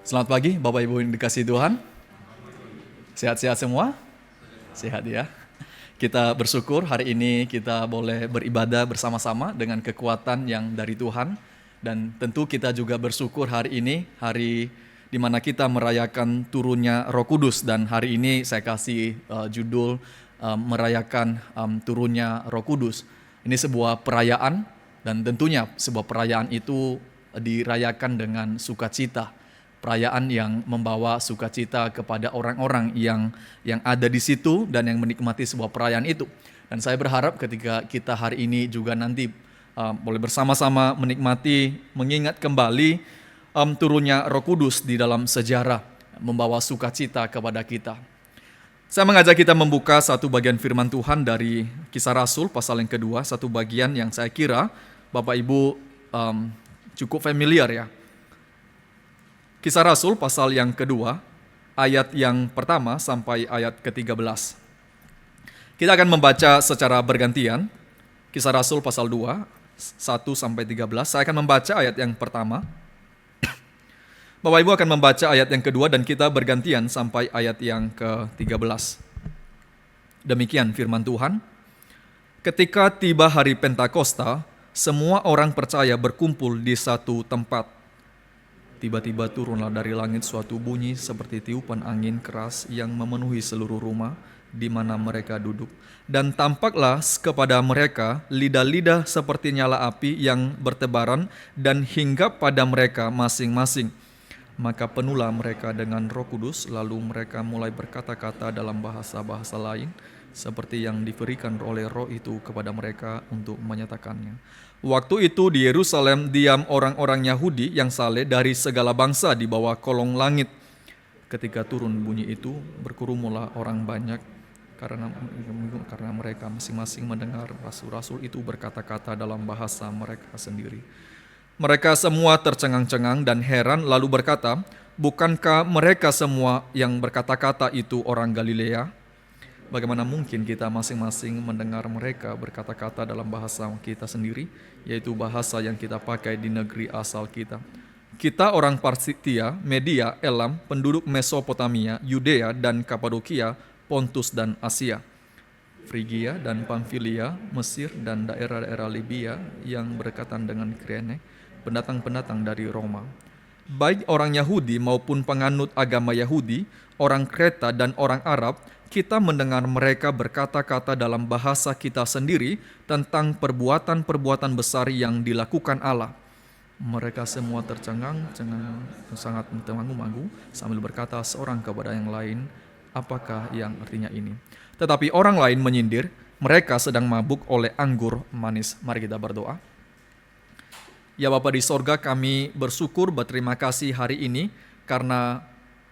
Selamat pagi Bapak Ibu yang dikasihi Tuhan. Sehat-sehat semua? Sehat ya. Kita bersyukur hari ini kita boleh beribadah bersama-sama dengan kekuatan yang dari Tuhan. Dan tentu kita juga bersyukur hari ini, hari di mana kita merayakan turunnya Roh Kudus. Dan hari ini saya kasih judul merayakan turunnya Roh Kudus. Ini sebuah perayaan dan tentunya sebuah perayaan itu dirayakan dengan sukacita. Perayaan yang membawa sukacita kepada orang-orang yang ada di situ dan yang menikmati sebuah perayaan itu. Dan saya berharap ketika kita hari ini juga nanti boleh bersama-sama menikmati, mengingat kembali turunnya Roh Kudus di dalam sejarah, membawa sukacita kepada kita. Saya mengajak kita membuka satu bagian firman Tuhan dari Kisah Rasul pasal yang kedua, satu bagian yang saya kira Bapak Ibu cukup familiar ya. Kisah Rasul pasal yang kedua, ayat yang pertama sampai ayat ke-13. Kita akan membaca secara bergantian. Kisah Rasul pasal 2, 1 sampai 13. Saya akan membaca ayat yang pertama. Bapak Ibu akan membaca ayat yang kedua dan kita bergantian sampai ayat yang ke-13. Demikian firman Tuhan. Ketika tiba hari Pentakosta, semua orang percaya berkumpul di satu tempat. Tiba-tiba turunlah dari langit suatu bunyi seperti tiupan angin keras yang memenuhi seluruh rumah di mana mereka duduk. Dan tampaklah kepada mereka lidah-lidah seperti nyala api yang bertebaran dan hinggap pada mereka masing-masing. Maka penuhlah mereka dengan Roh Kudus, lalu mereka mulai berkata-kata dalam bahasa-bahasa lain seperti yang diberikan oleh Roh itu kepada mereka untuk menyatakannya. Waktu itu di Yerusalem diam orang-orang Yahudi yang saleh dari segala bangsa di bawah kolong langit. Ketika turun bunyi itu, berkerumunlah orang banyak karena mereka masing-masing mendengar rasul-rasul itu berkata-kata dalam bahasa mereka sendiri. Mereka semua tercengang-cengang dan heran lalu berkata, "Bukankah mereka semua yang berkata-kata itu orang Galilea? Bagaimana mungkin kita masing-masing mendengar mereka berkata-kata dalam bahasa kita sendiri, yaitu bahasa yang kita pakai di negeri asal kita? Kita orang Partia, Media, Elam, penduduk Mesopotamia, Yudea dan Kapadokia, Pontus dan Asia, Frigia dan Pamfilia, Mesir dan daerah-daerah Libya yang berdekatan dengan Kirene, pendatang-pendatang dari Roma. Baik orang Yahudi maupun penganut agama Yahudi, orang Kreta dan orang Arab, kita mendengar mereka berkata-kata dalam bahasa kita sendiri tentang perbuatan-perbuatan besar yang dilakukan Allah." Mereka semua tercengang-cengang, sangat termangu-mangu sambil berkata seorang kepada yang lain, "Apakah yang artinya ini?" Tetapi orang lain menyindir, "Mereka sedang mabuk oleh anggur manis." Mari kita berdoa. Ya Bapa di sorga, kami bersyukur berterima kasih hari ini karena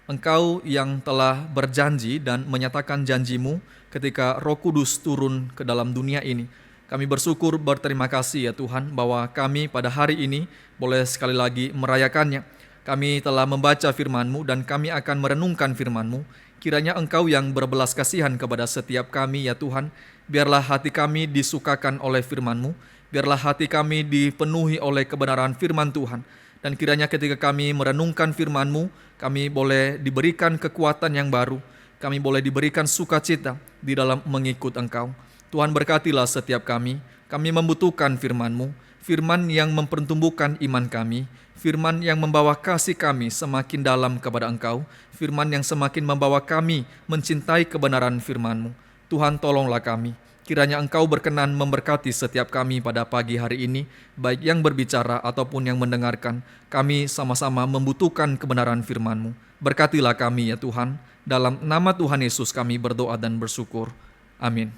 Engkau yang telah berjanji dan menyatakan janjimu ketika Roh Kudus turun ke dalam dunia ini. Kami bersyukur berterima kasih ya Tuhan bahwa kami pada hari ini boleh sekali lagi merayakannya. Kami telah membaca firman-Mu dan kami akan merenungkan firman-Mu. Kiranya Engkau yang berbelas kasihan kepada setiap kami ya Tuhan. Biarlah hati kami disukakan oleh firman-Mu. Biarlah hati kami dipenuhi oleh kebenaran firman Tuhan. Dan kiranya ketika kami merenungkan firman-Mu, kami boleh diberikan kekuatan yang baru. Kami boleh diberikan sukacita di dalam mengikut Engkau. Tuhan berkatilah setiap kami. Kami membutuhkan firman-Mu, firman yang mempertumbuhkan iman kami, firman yang membawa kasih kami semakin dalam kepada Engkau, firman yang semakin membawa kami mencintai kebenaran firman-Mu. Tuhan tolonglah kami. Kiranya Engkau berkenan memberkati setiap kami pada pagi hari ini, baik yang berbicara ataupun yang mendengarkan. Kami sama-sama membutuhkan kebenaran firman-Mu. Berkatilah kami ya Tuhan. Dalam nama Tuhan Yesus kami berdoa dan bersyukur. Amin.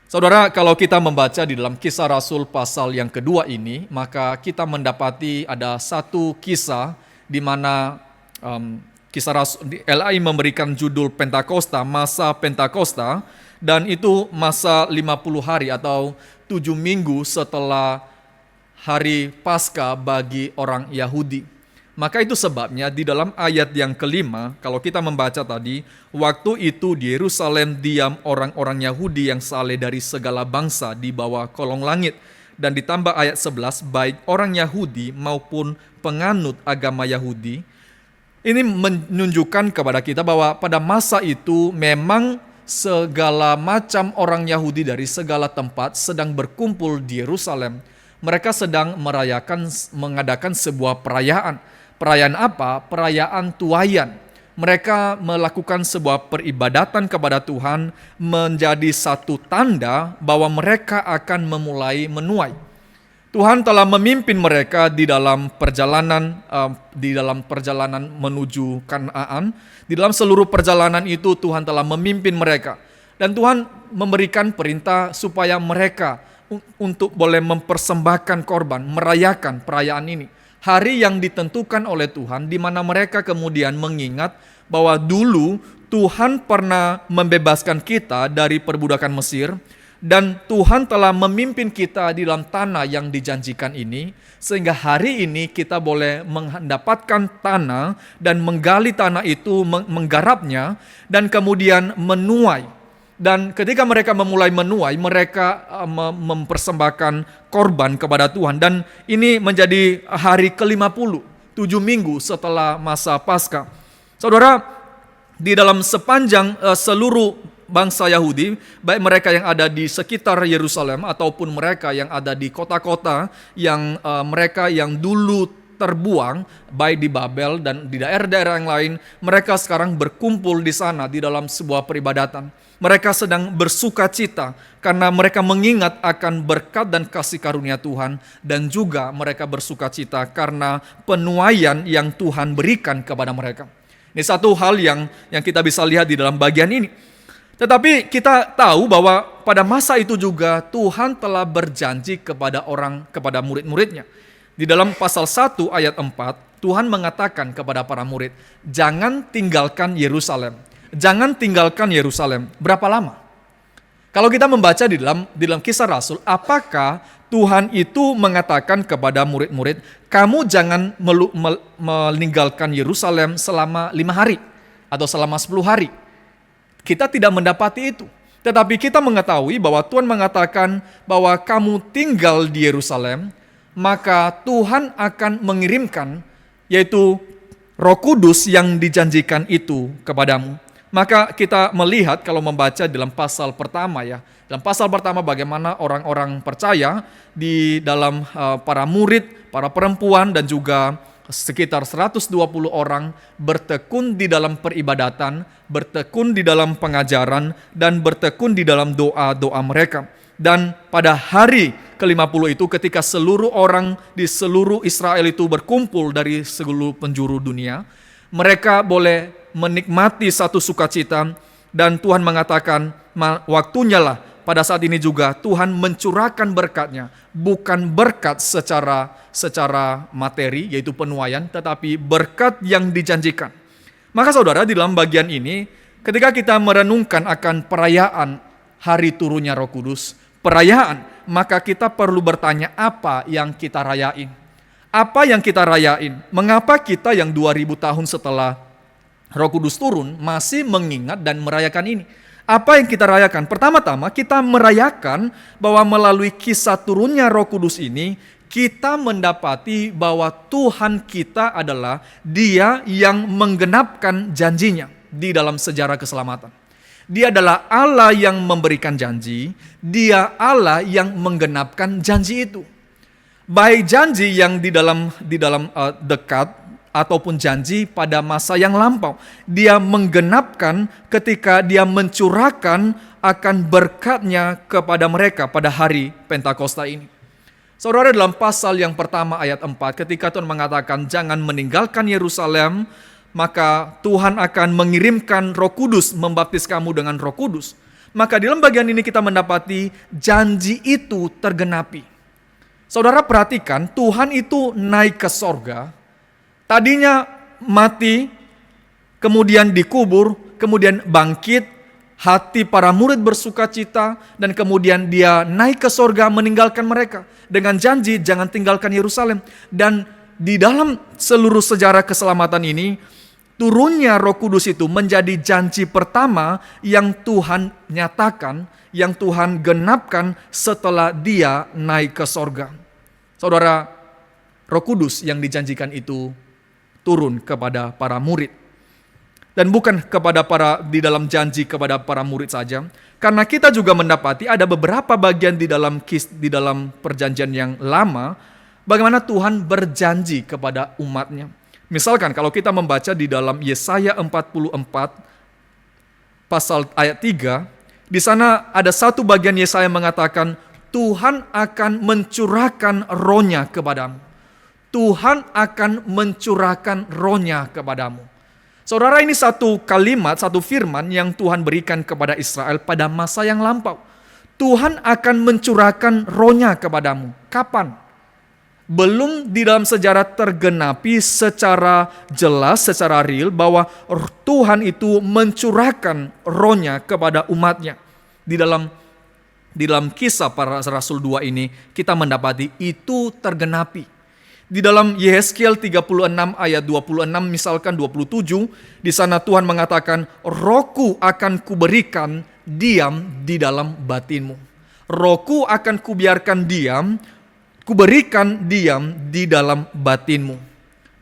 Saudara, kalau kita membaca di dalam Kisah Rasul pasal yang kedua ini, maka kita mendapati ada satu kisah di mana Kisah Rasul LAI memberikan judul Pentakosta, masa Pentakosta. Dan itu masa 50 hari atau 7 minggu setelah hari Paskah bagi orang Yahudi. Maka itu sebabnya di dalam ayat yang kelima, kalau kita membaca tadi, waktu itu di Yerusalem diam orang-orang Yahudi yang saleh dari segala bangsa di bawah kolong langit. Dan ditambah ayat 11, baik orang Yahudi maupun penganut agama Yahudi, Ini menunjukkan kepada kita bahwa pada masa itu memang segala macam orang Yahudi dari segala tempat sedang berkumpul di Yerusalem. Mereka sedang mengadakan sebuah perayaan. Perayaan apa? Perayaan tuaian. Mereka melakukan sebuah peribadatan kepada Tuhan menjadi satu tanda bahwa mereka akan memulai menuai. Tuhan telah memimpin mereka di dalam perjalanan menuju Kanaan. Di dalam seluruh perjalanan itu Tuhan telah memimpin mereka. Dan Tuhan memberikan perintah supaya mereka untuk boleh mempersembahkan korban, merayakan perayaan ini. Hari yang ditentukan oleh Tuhan di mana mereka kemudian mengingat bahwa dulu Tuhan pernah membebaskan kita dari perbudakan Mesir. Dan Tuhan telah memimpin kita di dalam tanah yang dijanjikan ini, sehingga hari ini kita boleh mendapatkan tanah dan menggali tanah itu, menggarapnya, dan kemudian menuai. Dan ketika mereka memulai menuai, mereka mempersembahkan korban kepada Tuhan. Dan ini menjadi hari ke-50, 7 minggu setelah masa Paskah. Saudara, di dalam sepanjang seluruh bangsa Yahudi, baik mereka yang ada di sekitar Yerusalem ataupun mereka yang ada di kota-kota yang mereka yang dulu terbuang, baik di Babel dan di daerah-daerah yang lain, mereka sekarang berkumpul di sana di dalam sebuah peribadatan. Mereka sedang bersuka cita karena mereka mengingat akan berkat dan kasih karunia Tuhan, dan juga mereka bersuka cita karena penuaian yang Tuhan berikan kepada mereka. Ini satu hal yang kita bisa lihat di dalam bagian ini. Tetapi kita tahu bahwa pada masa itu juga Tuhan telah berjanji kepada murid-muridnya. Di dalam pasal 1 ayat 4, Tuhan mengatakan kepada para murid, jangan tinggalkan Yerusalem. Jangan tinggalkan Yerusalem. Berapa lama? Kalau kita membaca di dalam Kisah Rasul, apakah Tuhan itu mengatakan kepada murid-murid, kamu jangan meninggalkan Yerusalem selama 5 hari atau selama 10 hari. Kita tidak mendapati itu. Tetapi kita mengetahui bahwa Tuhan mengatakan bahwa kamu tinggal di Yerusalem, maka Tuhan akan mengirimkan, yaitu Roh Kudus yang dijanjikan itu kepadamu. Maka kita melihat kalau membaca dalam pasal pertama ya. Dalam pasal pertama bagaimana orang-orang percaya di dalam para murid, para perempuan dan juga sekitar 120 orang bertekun di dalam peribadatan, bertekun di dalam pengajaran, dan bertekun di dalam doa-doa mereka. Dan pada hari ke-50 itu ketika seluruh orang di seluruh Israel itu berkumpul dari seluruh penjuru dunia, mereka boleh menikmati satu sukacita, dan Tuhan mengatakan waktunya lah pada saat ini juga Tuhan mencurahkan berkat-Nya, bukan berkat secara materi yaitu penuaian, tetapi berkat yang dijanjikan. Maka saudara, di dalam bagian ini ketika kita merenungkan akan perayaan hari turunnya Roh Kudus, perayaan, maka kita perlu bertanya apa yang kita rayain. Apa yang kita rayain? Mengapa kita yang 2000 tahun setelah Roh Kudus turun masih mengingat dan merayakan ini? Apa yang kita rayakan? Pertama-tama kita merayakan bahwa melalui kisah turunnya Roh Kudus ini, kita mendapati bahwa Tuhan kita adalah Dia yang menggenapkan janjinya di dalam sejarah keselamatan. Dia adalah Allah yang memberikan janji, Dia Allah yang menggenapkan janji itu. Baik janji yang di dalam dekat, ataupun janji pada masa yang lampau. Dia menggenapkan ketika Dia mencurahkan akan berkat-Nya kepada mereka pada hari Pentakosta ini. Saudara, dalam pasal yang pertama ayat 4, ketika Tuhan mengatakan jangan meninggalkan Yerusalem, maka Tuhan akan mengirimkan Roh Kudus, membaptis kamu dengan Roh Kudus. Maka dalam bagian ini kita mendapati janji itu tergenapi. Saudara perhatikan, Tuhan itu naik ke sorga. Tadinya mati, kemudian dikubur, kemudian bangkit, hati para murid bersuka cita, dan kemudian Dia naik ke sorga meninggalkan mereka. Dengan janji jangan tinggalkan Yerusalem. Dan di dalam seluruh sejarah keselamatan ini, turunnya Roh Kudus itu menjadi janji pertama yang Tuhan nyatakan, yang Tuhan genapkan setelah Dia naik ke sorga. Saudara, Roh Kudus yang dijanjikan itu turun kepada para murid. Dan bukan di dalam janji kepada para murid saja, karena kita juga mendapati ada beberapa bagian di dalam perjanjian yang lama, bagaimana Tuhan berjanji kepada umatnya. Misalkan kalau kita membaca di dalam Yesaya 44 pasal ayat 3, di sana ada satu bagian Yesaya mengatakan, Tuhan akan mencurahkan rohnya kepadamu. Tuhan akan mencurahkan rohnya kepadamu. Saudara, ini satu kalimat, satu firman yang Tuhan berikan kepada Israel pada masa yang lampau. Tuhan akan mencurahkan rohnya kepadamu. Kapan? Belum di dalam sejarah tergenapi secara jelas, secara real, bahwa Tuhan itu mencurahkan rohnya kepada umatnya. Di dalam kisah para Rasul 2 ini, kita mendapati itu tergenapi. Di dalam Yehezkiel 36 ayat 26 misalkan 27, di sana Tuhan mengatakan, Rohku akan kuberikan diam di dalam batinmu. Rohku akan kubiarkan diam, kuberikan diam di dalam batinmu.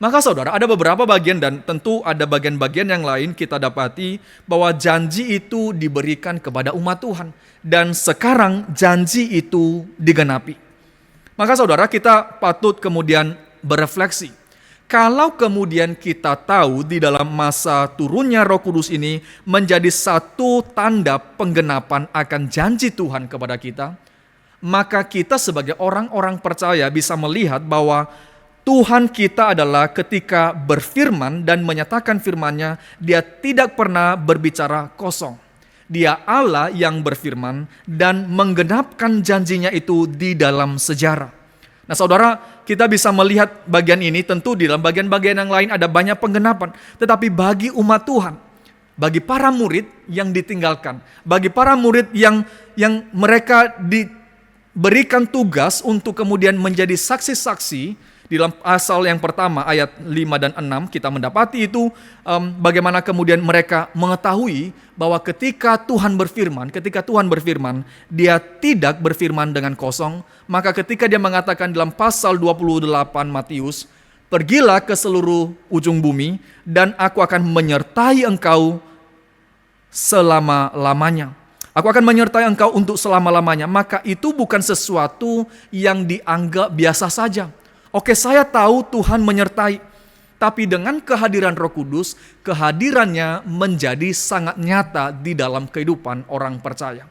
Maka saudara, ada beberapa bagian dan tentu ada bagian-bagian yang lain kita dapati bahwa janji itu diberikan kepada umat Tuhan. Dan sekarang janji itu digenapi. Maka saudara, kita patut kemudian berefleksi. Kalau kemudian kita tahu di dalam masa turunnya Roh Kudus ini menjadi satu tanda penggenapan akan janji Tuhan kepada kita, maka kita sebagai orang-orang percaya bisa melihat bahwa Tuhan kita adalah ketika berfirman dan menyatakan firman-Nya, Dia tidak pernah berbicara kosong. Dia Allah yang berfirman dan menggenapkan janjinya itu di dalam sejarah. Nah saudara, kita bisa melihat bagian ini, tentu di dalam bagian-bagian yang lain ada banyak penggenapan. Tetapi bagi umat Tuhan, bagi para murid yang ditinggalkan, bagi para murid yang mereka diberikan tugas untuk kemudian menjadi saksi-saksi, di dalam pasal yang pertama ayat 5 dan 6 kita mendapati itu bagaimana kemudian mereka mengetahui bahwa ketika Tuhan berfirman, Dia tidak berfirman dengan kosong. Maka ketika Dia mengatakan dalam pasal 28 Matius, pergilah ke seluruh ujung bumi dan aku akan menyertai engkau selama-lamanya. Aku akan menyertai engkau untuk selama-lamanya. Maka itu bukan sesuatu yang dianggap biasa saja. Oke, saya tahu Tuhan menyertai, tapi dengan kehadiran Roh Kudus, kehadirannya menjadi sangat nyata di dalam kehidupan orang percaya.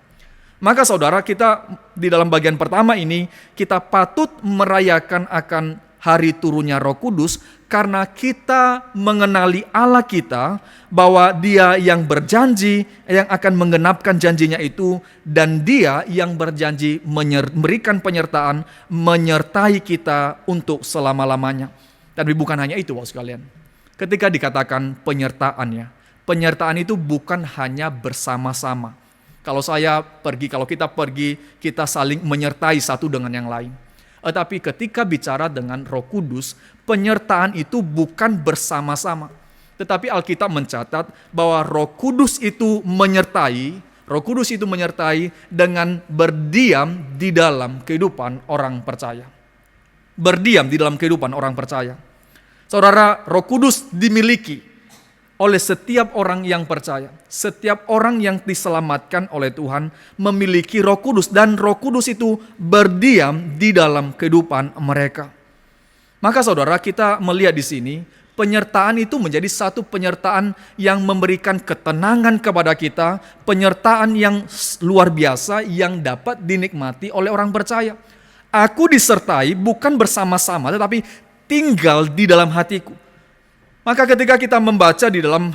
Maka saudara, kita di dalam bagian pertama ini, kita patut merayakan akan hari turunnya Roh Kudus, karena kita mengenali Allah kita, bahwa Dia yang berjanji, yang akan menggenapkan janjinya itu, dan Dia yang berjanji memberikan penyertaan, menyertai kita untuk selama-lamanya. Tapi bukan hanya itu, Bapak sekalian. Ketika dikatakan penyertaan itu bukan hanya bersama-sama. Kalau kita pergi, kita saling menyertai satu dengan yang lain. Tetapi ketika bicara dengan Roh Kudus, penyertaan itu bukan bersama-sama. Tetapi Alkitab mencatat bahwa Roh Kudus itu menyertai dengan berdiam di dalam kehidupan orang percaya. Berdiam di dalam kehidupan orang percaya. Saudara, Roh Kudus dimiliki oleh setiap orang yang percaya. Setiap orang yang diselamatkan oleh Tuhan memiliki Roh Kudus, dan Roh Kudus itu berdiam di dalam kehidupan mereka. Maka saudara, kita melihat di sini penyertaan itu menjadi satu penyertaan yang memberikan ketenangan kepada kita, penyertaan yang luar biasa yang dapat dinikmati oleh orang percaya. Aku disertai bukan bersama-sama, tetapi tinggal di dalam hatiku. Maka ketika kita membaca di dalam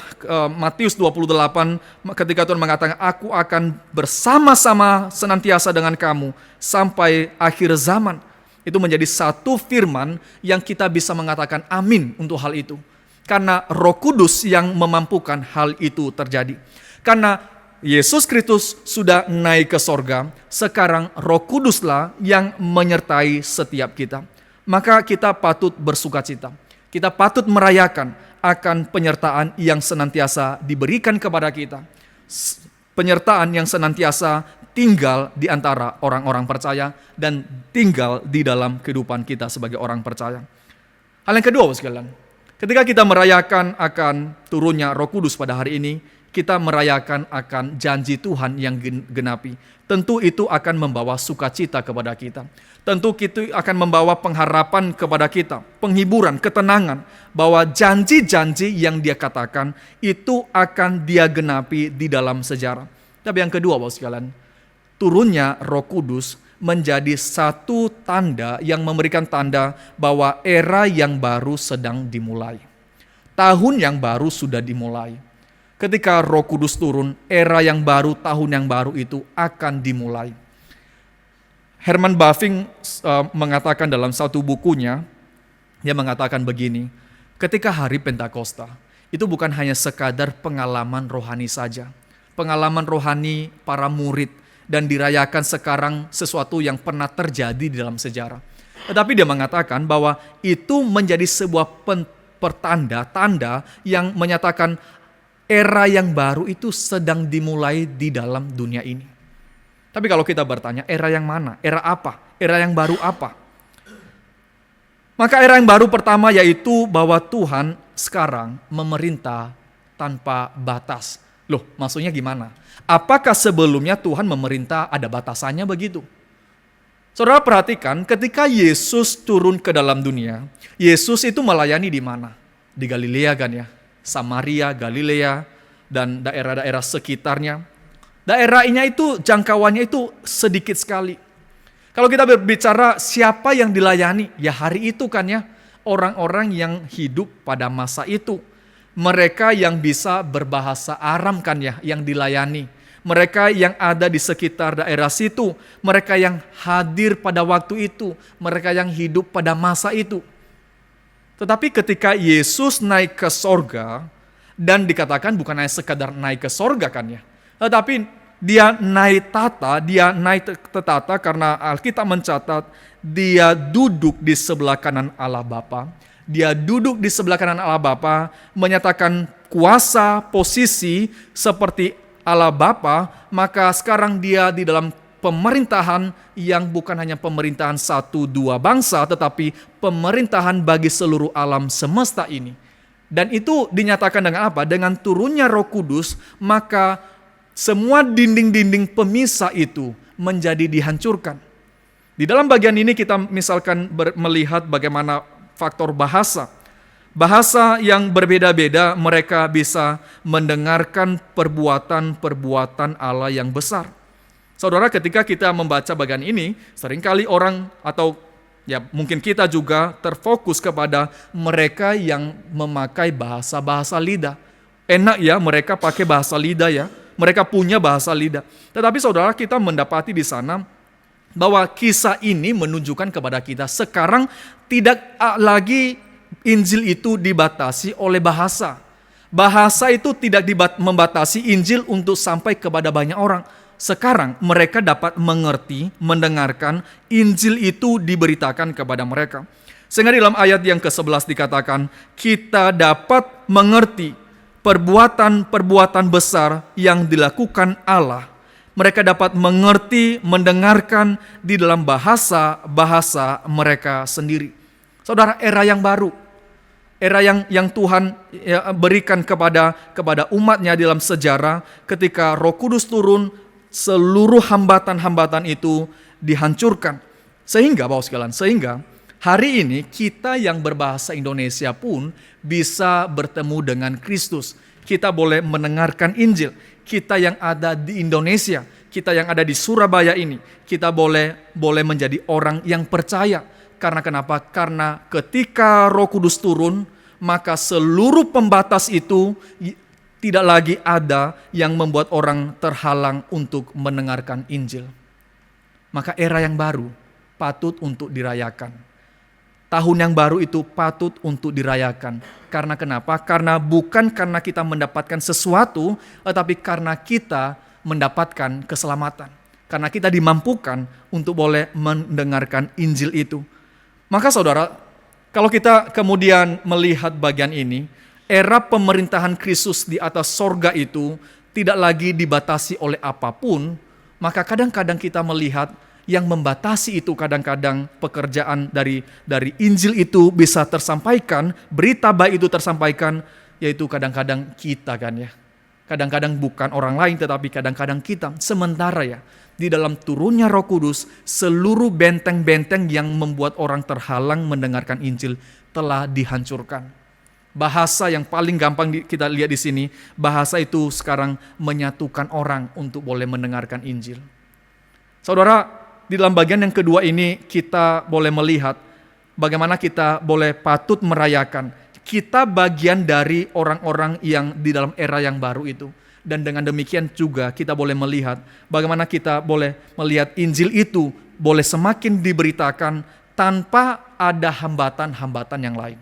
Matius 28, ketika Tuhan mengatakan, aku akan bersama-sama senantiasa dengan kamu sampai akhir zaman. Itu menjadi satu firman yang kita bisa mengatakan amin untuk hal itu. Karena Roh Kudus yang memampukan hal itu terjadi. Karena Yesus Kristus sudah naik ke sorga, sekarang Roh Kuduslah yang menyertai setiap kita. Maka kita patut bersukacita. Kita patut merayakan akan penyertaan yang senantiasa diberikan kepada kita. Penyertaan yang senantiasa tinggal di antara orang-orang percaya dan tinggal di dalam kehidupan kita sebagai orang percaya. Hal yang kedua, sekalian, Ketika kita merayakan akan turunnya Roh Kudus pada hari ini, kita merayakan akan janji Tuhan yang genapi. Tentu itu akan membawa sukacita kepada kita. Tentu itu akan membawa pengharapan kepada kita, penghiburan, ketenangan, bahwa janji-janji yang Dia katakan itu akan Dia genapi di dalam sejarah. Tapi yang kedua, Bapak sekalian, turunnya Roh Kudus menjadi satu tanda yang memberikan tanda bahwa era yang baru sedang dimulai. Tahun yang baru sudah dimulai. Ketika Roh Kudus turun, era yang baru, tahun yang baru itu akan dimulai. Herman Bavinck mengatakan dalam satu bukunya, dia mengatakan begini, ketika hari Pentakosta, itu bukan hanya sekadar pengalaman rohani saja. Pengalaman rohani para murid, dan dirayakan sekarang sesuatu yang pernah terjadi di dalam sejarah. Tetapi dia mengatakan bahwa itu menjadi sebuah tanda yang menyatakan era yang baru itu sedang dimulai di dalam dunia ini. Tapi kalau kita bertanya, era yang mana? Era apa? Era yang baru apa? Maka era yang baru pertama yaitu bahwa Tuhan sekarang memerintah tanpa batas. Loh, maksudnya gimana? Apakah sebelumnya Tuhan memerintah ada batasannya begitu? Saudara perhatikan, ketika Yesus turun ke dalam dunia, Yesus itu melayani di mana? Di Galilea kan ya? Samaria, Galilea, dan daerah-daerah sekitarnya. Daerahnya itu, jangkauannya itu sedikit sekali. Kalau kita berbicara siapa yang dilayani, ya hari itu kan ya, orang-orang yang hidup pada masa itu. Mereka yang bisa berbahasa Aram kan ya, yang dilayani. Mereka yang ada di sekitar daerah situ. Mereka yang hadir pada waktu itu. Mereka yang hidup pada masa itu. Tetapi ketika Yesus naik ke sorga, dan dikatakan bukan hanya sekadar naik ke sorga kan ya, tetapi dia naik tata karena Alkitab mencatat dia duduk di sebelah kanan Allah Bapa. Dia duduk di sebelah kanan Allah Bapa, menyatakan kuasa, posisi seperti Allah Bapa, maka sekarang dia di dalam pemerintahan yang bukan hanya pemerintahan satu dua bangsa, tetapi pemerintahan bagi seluruh alam semesta ini. Dan itu dinyatakan dengan apa? Dengan turunnya Roh Kudus, maka semua dinding-dinding pemisah itu menjadi dihancurkan. Di dalam bagian ini kita misalkan melihat bagaimana faktor bahasa. Bahasa yang berbeda-beda, mereka bisa mendengarkan perbuatan-perbuatan Allah yang besar. Saudara, ketika kita membaca bagian ini, seringkali orang atau ya mungkin kita juga terfokus kepada mereka yang memakai bahasa-bahasa lidah. Enak ya mereka pakai bahasa lidah ya, mereka punya bahasa lidah. Tetapi saudara, kita mendapati di sana bahwa kisah ini menunjukkan kepada kita sekarang tidak lagi Injil itu dibatasi oleh bahasa. Bahasa itu tidak membatasi Injil untuk sampai kepada banyak orang. Sekarang mereka dapat mengerti, mendengarkan, Injil itu diberitakan kepada mereka. Sehingga dalam ayat yang ke-11 dikatakan, kita dapat mengerti perbuatan-perbuatan besar yang dilakukan Allah. Mereka dapat mengerti, mendengarkan di dalam bahasa-bahasa mereka sendiri. Saudara, era yang baru. Era yang Tuhan berikan kepada umatnya dalam sejarah ketika Roh Kudus turun, seluruh hambatan-hambatan itu dihancurkan. Sehingga hari ini kita yang berbahasa Indonesia pun bisa bertemu dengan Kristus. Kita boleh mendengarkan Injil. Kita yang ada di Indonesia, kita yang ada di Surabaya ini, kita boleh menjadi orang yang percaya. Karena kenapa? Karena ketika Roh Kudus turun, maka seluruh pembatas itu tidak lagi ada yang membuat orang terhalang untuk mendengarkan Injil. Maka era yang baru patut untuk dirayakan. Tahun yang baru itu patut untuk dirayakan. Karena kenapa? Karena bukan karena kita mendapatkan sesuatu, tetapi karena kita mendapatkan keselamatan. Karena kita dimampukan untuk boleh mendengarkan Injil itu. Maka saudara, kalau kita kemudian melihat bagian ini, era pemerintahan Kristus di atas sorga itu tidak lagi dibatasi oleh apapun, maka kadang-kadang kita melihat yang membatasi itu kadang-kadang pekerjaan dari Injil itu bisa tersampaikan, berita baik itu tersampaikan, yaitu kadang-kadang kita kan ya. Kadang-kadang bukan orang lain tetapi kadang-kadang kita. Sementara ya, di dalam turunnya Roh Kudus, seluruh benteng-benteng yang membuat orang terhalang mendengarkan Injil telah dihancurkan. Bahasa yang paling gampang kita lihat di sini, bahasa itu sekarang menyatukan orang untuk boleh mendengarkan Injil. Saudara, di dalam bagian yang kedua ini kita boleh melihat bagaimana kita boleh patut merayakan. Kita bagian dari orang-orang yang di dalam era yang baru itu. Dan dengan demikian juga kita boleh melihat bagaimana kita boleh melihat Injil itu boleh semakin diberitakan tanpa ada hambatan-hambatan yang lain.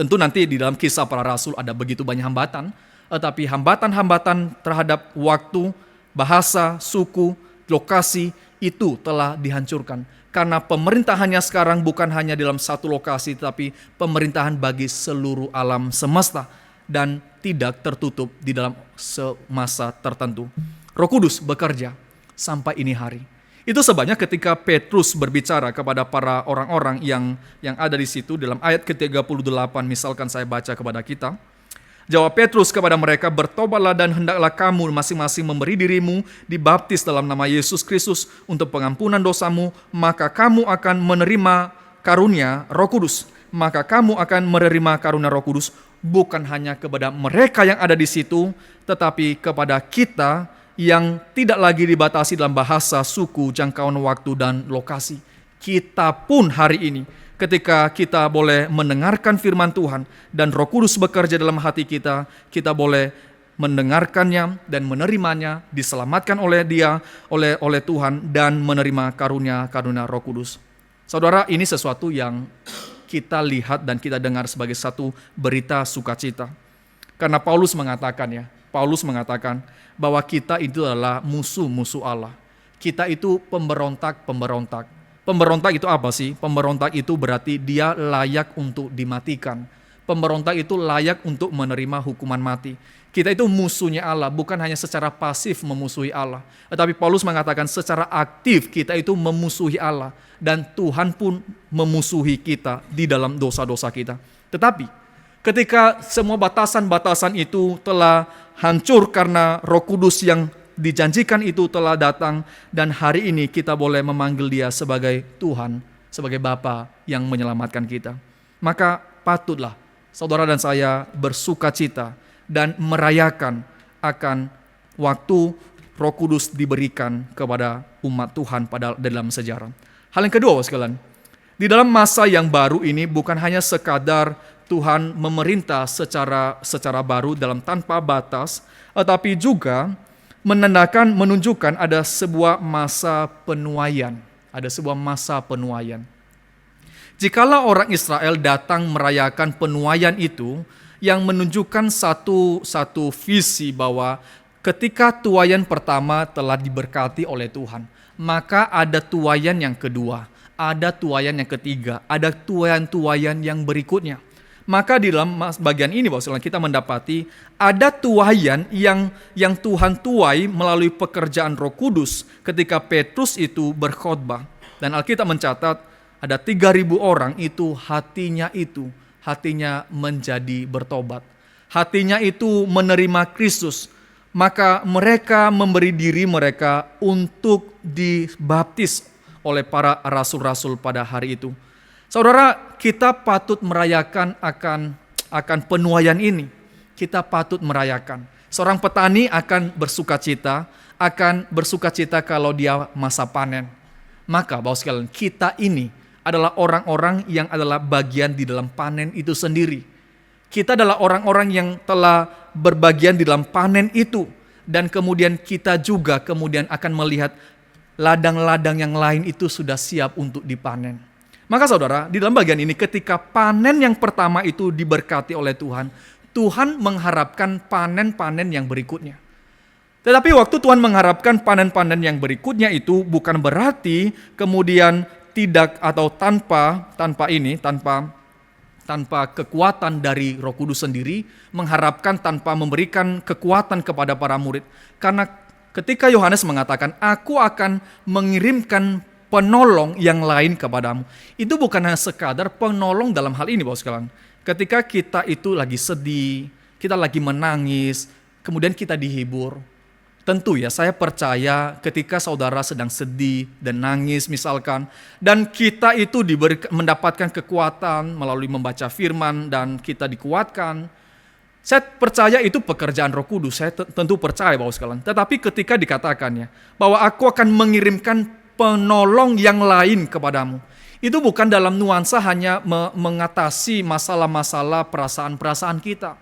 Tentu nanti di dalam Kisah Para Rasul ada begitu banyak hambatan, tetapi hambatan-hambatan terhadap waktu, bahasa, suku, lokasi itu telah dihancurkan. Karena pemerintahannya sekarang bukan hanya dalam satu lokasi, tetapi pemerintahan bagi seluruh alam semesta dan tidak tertutup di dalam semasa tertentu. Roh Kudus bekerja sampai ini hari. Itu sebabnya ketika Petrus berbicara kepada para orang-orang yang ada di situ dalam ayat ke-38, misalkan saya baca kepada kita. Jawab Petrus kepada mereka, bertobatlah dan hendaklah kamu masing-masing memberi dirimu dibaptis dalam nama Yesus Kristus untuk pengampunan dosamu, maka kamu akan menerima karunia Roh Kudus. Maka kamu akan menerima karunia Roh Kudus bukan hanya kepada mereka yang ada di situ, tetapi kepada kita yang tidak lagi dibatasi dalam bahasa, suku, jangkauan waktu, dan lokasi. Kita pun hari ini, ketika kita boleh mendengarkan firman Tuhan dan Roh Kudus bekerja dalam hati kita, kita boleh mendengarkannya dan menerimanya, diselamatkan oleh Dia, oleh Tuhan, dan menerima karunia Roh Kudus. Saudara, ini sesuatu yang kita lihat dan kita dengar sebagai satu berita sukacita. Karena Paulus mengatakan bahwa kita itu adalah musuh-musuh Allah. Kita itu pemberontak-pemberontak. Pemberontak itu apa sih? Pemberontak itu berarti dia layak untuk dimatikan. Pemberontak itu layak untuk menerima hukuman mati. Kita itu musuhnya Allah, bukan hanya secara pasif memusuhi Allah. Tetapi Paulus mengatakan secara aktif kita itu memusuhi Allah. Dan Tuhan pun memusuhi kita di dalam dosa-dosa kita. Tetapi ketika semua batasan-batasan itu telah hancur karena Roh Kudus yang dijanjikan itu telah datang, dan hari ini kita boleh memanggil Dia sebagai Tuhan, sebagai Bapa yang menyelamatkan kita. Maka patutlah saudara dan saya bersukacita dan merayakan akan waktu Roh Kudus diberikan kepada umat Tuhan pada dalam sejarah. Hal yang kedua, sekalian, di dalam masa yang baru ini bukan hanya sekadar Tuhan memerintah secara baru dalam tanpa batas, tetapi juga menunjukkan ada sebuah masa penuaian. Jikalau orang Israel datang merayakan penuaian itu, yang menunjukkan satu visi bahwa ketika tuaian pertama telah diberkati oleh Tuhan, maka ada tuaian yang kedua, ada tuaian yang ketiga, ada tuaian yang berikutnya. Maka di dalam bagian ini Bapak kita mendapati ada tuaian yang Tuhan tuai melalui pekerjaan Roh Kudus ketika Petrus itu berkhotbah. Dan Alkitab mencatat ada 3.000 orang itu hatinya menjadi bertobat. Hatinya itu menerima Kristus. Maka mereka memberi diri mereka untuk dibaptis oleh para rasul-rasul pada hari itu. Saudara, kita patut merayakan akan penuaian ini. Kita patut merayakan. Seorang petani akan bersukacita kalau dia masa panen. Maka Bapak sekalian, kita ini adalah orang-orang yang adalah bagian di dalam panen itu sendiri. Kita adalah orang-orang yang telah berbagian di dalam panen itu. Dan kemudian kita juga akan melihat ladang-ladang yang lain itu sudah siap untuk dipanen. Maka saudara, di dalam bagian ini ketika panen yang pertama itu diberkati oleh Tuhan, Tuhan mengharapkan panen-panen yang berikutnya. Tetapi waktu Tuhan mengharapkan panen-panen yang berikutnya itu bukan berarti kemudian tidak atau tanpa kekuatan dari Roh Kudus sendiri, mengharapkan tanpa memberikan kekuatan kepada para murid. Karena Ketika Yohanes mengatakan, aku akan mengirimkan penolong yang lain kepadamu. Itu bukan hanya sekadar penolong dalam hal ini, Bapak sekalian. Ketika kita itu lagi sedih, kita lagi menangis, kemudian kita dihibur. Tentu ya, saya percaya ketika saudara sedang sedih dan nangis misalkan, dan kita itu mendapatkan kekuatan melalui membaca firman dan kita dikuatkan, saya percaya itu pekerjaan Roh Kudus, saya tentu percaya Bapak sekalian. Tetapi ketika dikatakannya bahwa aku akan mengirimkan penolong yang lain kepadamu, itu bukan dalam nuansa hanya mengatasi masalah-masalah perasaan-perasaan kita.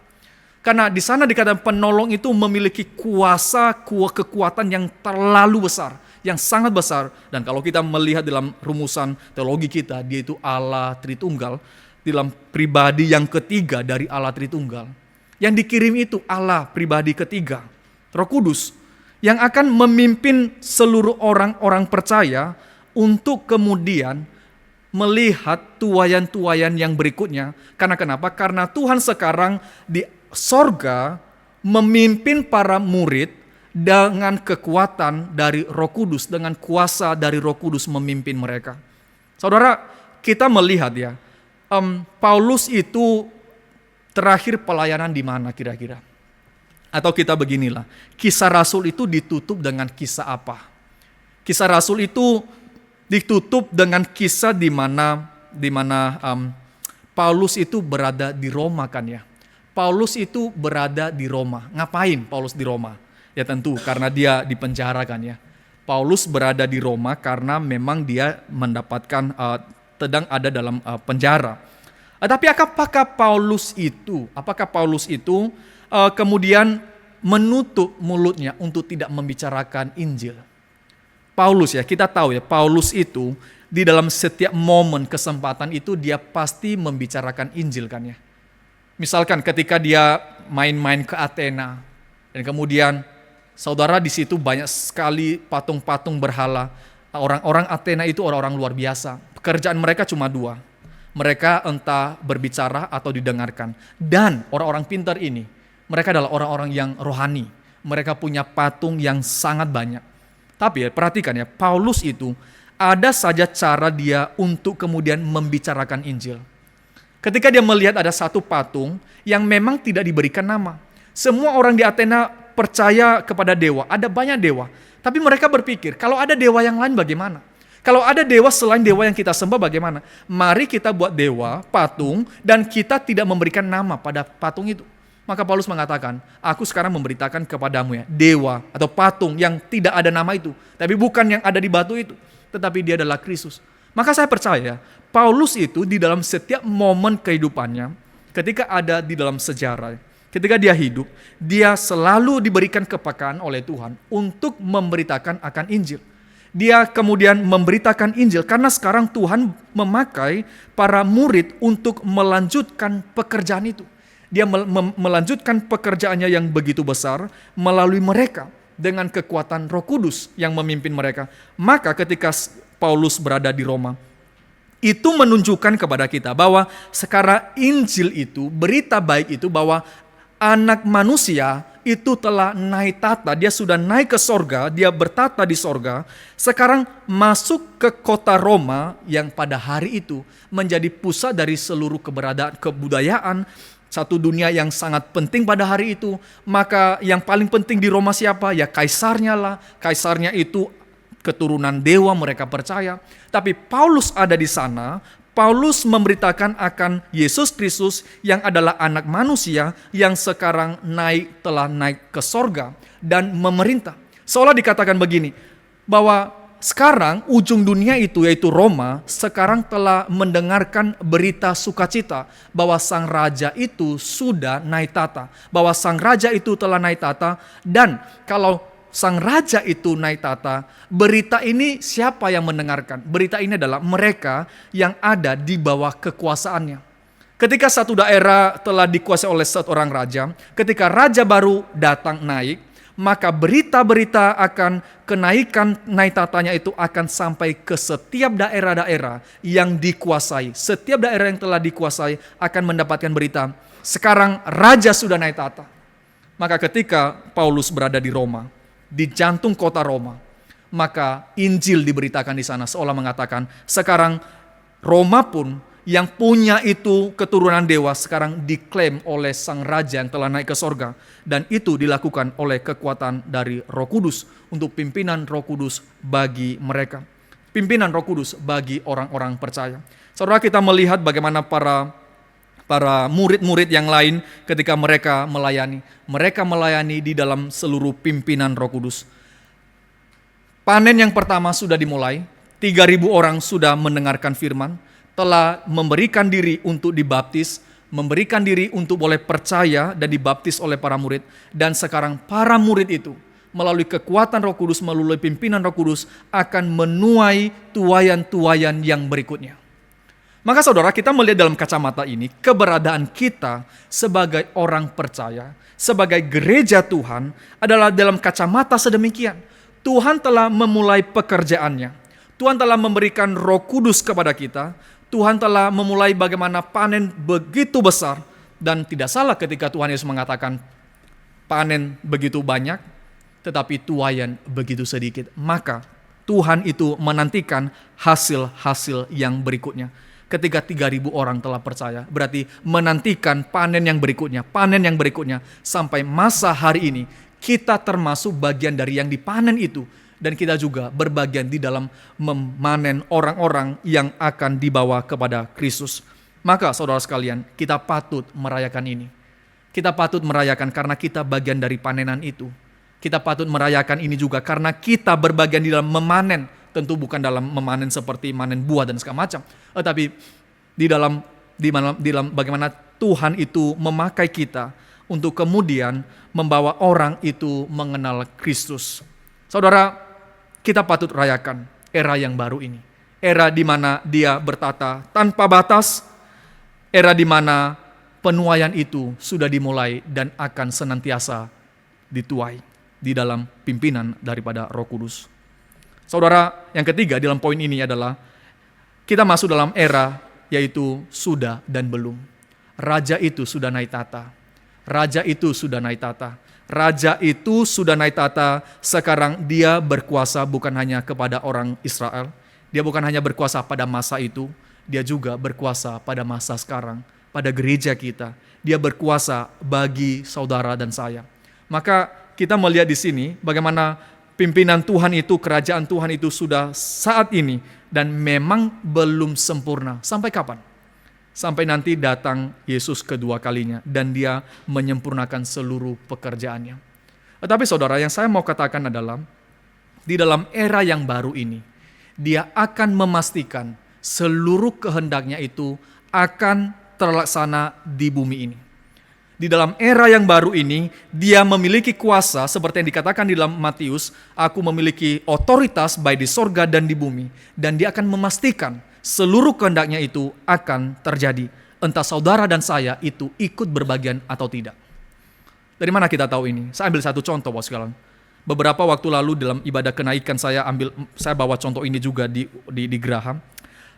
Karena di sana dikatakan penolong itu memiliki kekuatan yang terlalu besar, yang sangat besar. Dan kalau kita melihat dalam rumusan teologi kita, dia itu Allah Tritunggal, dalam pribadi yang ketiga dari Allah Tritunggal. Yang dikirim itu Allah pribadi ketiga, Roh Kudus, yang akan memimpin seluruh orang-orang percaya untuk kemudian melihat tuayan-tuayan yang berikutnya. Karena kenapa? Karena Tuhan sekarang di sorga memimpin para murid dengan kekuatan dari Roh Kudus, dengan kuasa dari Roh Kudus memimpin mereka. Saudara, kita melihat ya, Paulus itu terakhir pelayanan di mana kira-kira? Atau kita beginilah, kisah Rasul itu ditutup dengan kisah apa? Kisah Rasul itu ditutup dengan kisah di mana Paulus itu berada di Roma kan ya. Paulus itu berada di Roma. Ngapain Paulus di Roma? Ya tentu karena dia dipenjara kan ya. Paulus berada di Roma karena memang dia mendapatkan sedang ada dalam penjara. Tapi apakah Paulus itu kemudian menutup mulutnya untuk tidak membicarakan Injil? Paulus ya, kita tahu ya, Paulus itu di dalam setiap momen kesempatan itu dia pasti membicarakan Injil kan ya. Misalkan ketika dia main-main ke Athena dan kemudian saudara di situ banyak sekali patung-patung berhala. Orang-orang Athena itu orang-orang luar biasa. Pekerjaan mereka cuma dua. Mereka entah berbicara atau didengarkan. Dan orang-orang pintar ini, mereka adalah orang-orang yang rohani. Mereka punya patung yang sangat banyak. Tapi ya, perhatikan ya, Paulus itu ada saja cara dia untuk kemudian membicarakan Injil. Ketika dia melihat ada satu patung yang memang tidak diberikan nama. Semua orang di Athena percaya kepada dewa, ada banyak dewa. Tapi mereka berpikir, kalau ada dewa yang lain bagaimana? Kalau ada dewa selain dewa yang kita sembah bagaimana? Mari kita buat dewa, patung, dan kita tidak memberikan nama pada patung itu. Maka Paulus mengatakan, aku sekarang memberitakan kepadamu ya, dewa atau patung yang tidak ada nama itu. Tapi bukan yang ada di batu itu, tetapi dia adalah Kristus. Maka saya percaya, Paulus itu di dalam setiap momen kehidupannya, ketika ada di dalam sejarah, ketika dia hidup, dia selalu diberikan kepekaan oleh Tuhan untuk memberitakan akan Injil. Dia kemudian memberitakan Injil karena sekarang Tuhan memakai para murid untuk melanjutkan pekerjaan itu. Dia melanjutkan pekerjaannya yang begitu besar melalui mereka dengan kekuatan Roh Kudus yang memimpin mereka. Maka ketika Paulus berada di Roma, itu menunjukkan kepada kita bahwa sekarang Injil itu, berita baik itu bahwa Anak manusia itu telah naik tata, dia sudah naik ke sorga, dia bertata di sorga. Sekarang masuk ke kota Roma yang pada hari itu menjadi pusat dari seluruh keberadaan kebudayaan, satu dunia yang sangat penting pada hari itu. Maka yang paling penting di Roma siapa? Ya kaisarnya lah. Kaisarnya itu keturunan dewa, mereka percaya. Tapi Paulus ada di sana. Paulus memberitakan akan Yesus Kristus yang adalah anak manusia yang sekarang telah naik ke sorga dan memerintah. Seolah dikatakan begini, bahwa sekarang ujung dunia itu yaitu Roma sekarang telah mendengarkan berita sukacita bahwa sang raja itu sudah naik tata. Bahwa sang raja itu telah naik tata dan kalau sang raja itu naik tata, berita ini siapa yang mendengarkan? Berita ini adalah mereka yang ada di bawah kekuasaannya. Ketika satu daerah telah dikuasai oleh seorang raja, ketika raja baru datang naik, maka berita-berita akan kenaikan naik tatanya itu akan sampai ke setiap daerah-daerah yang dikuasai. Setiap daerah yang telah dikuasai akan mendapatkan berita, sekarang raja sudah naik tata. Maka ketika Paulus berada di Roma, di jantung kota Roma. Maka Injil diberitakan di sana seolah mengatakan sekarang Roma pun yang punya itu keturunan dewa sekarang diklaim oleh sang raja yang telah naik ke sorga. Dan itu dilakukan oleh kekuatan dari Roh Kudus untuk pimpinan Roh Kudus bagi mereka. Pimpinan Roh Kudus bagi orang-orang percaya. Saudara, kita melihat bagaimana para murid-murid yang lain ketika mereka melayani. Mereka melayani di dalam seluruh pimpinan Roh Kudus. Panen yang pertama sudah dimulai, 3.000 orang sudah mendengarkan firman, telah memberikan diri untuk dibaptis, memberikan diri untuk boleh percaya dan dibaptis oleh para murid. Dan sekarang para murid itu melalui kekuatan Roh Kudus, melalui pimpinan Roh Kudus akan menuai tuaian-tuaian yang berikutnya. Maka saudara, kita melihat dalam kacamata ini keberadaan kita sebagai orang percaya, sebagai gereja Tuhan adalah dalam kacamata sedemikian. Tuhan telah memulai pekerjaannya. Tuhan telah memberikan Roh Kudus kepada kita. Tuhan telah memulai bagaimana panen begitu besar. Dan tidak salah ketika Tuhan Yesus mengatakan panen begitu banyak, tetapi tuaian begitu sedikit. Maka Tuhan itu menantikan hasil-hasil yang berikutnya. Ketika 3.000 orang telah percaya, berarti menantikan panen yang berikutnya, sampai masa hari ini. Kita termasuk bagian dari yang dipanen itu. Dan kita juga berbagian di dalam memanen orang-orang yang akan dibawa kepada Kristus. Maka saudara sekalian, kita patut merayakan ini. Kita patut merayakan karena kita bagian dari panenan itu. Kita patut merayakan ini juga karena kita berbagian di dalam memanen. Tentu bukan dalam memanen seperti manen buah dan segala macam. Tetapi di dalam bagaimana Tuhan itu memakai kita untuk kemudian membawa orang itu mengenal Kristus. Saudara, kita patut rayakan era yang baru ini. Era di mana Dia bertata tanpa batas. Era di mana penuaian itu sudah dimulai dan akan senantiasa dituai di dalam pimpinan daripada Roh Kudus. Saudara, yang ketiga dalam poin ini adalah kita masuk dalam era yaitu sudah dan belum. Raja itu sudah naik tata. Raja itu sudah naik tata. Raja itu sudah naik tata. Sekarang dia berkuasa bukan hanya kepada orang Israel. Dia bukan hanya berkuasa pada masa itu. Dia juga berkuasa pada masa sekarang. Pada gereja kita. Dia berkuasa bagi saudara dan saya. Maka kita melihat di sini bagaimana pimpinan Tuhan itu, kerajaan Tuhan itu sudah saat ini. Dan memang belum sempurna. Sampai kapan? Sampai nanti datang Yesus kedua kalinya dan Dia menyempurnakan seluruh pekerjaannya. Tetapi saudara, yang saya mau katakan adalah di dalam era yang baru ini Dia akan memastikan seluruh kehendaknya itu akan terlaksana di bumi ini. Di dalam era yang baru ini Dia memiliki kuasa seperti yang dikatakan di dalam Matius, aku memiliki otoritas baik di sorga dan di bumi, dan Dia akan memastikan seluruh kehendaknya itu akan terjadi. Entah saudara dan saya itu ikut berbagian atau tidak. Dari mana kita tahu ini? Saya ambil satu contoh, Bapak sekalian. Beberapa waktu lalu dalam ibadah kenaikan saya bawa contoh ini juga di Graham.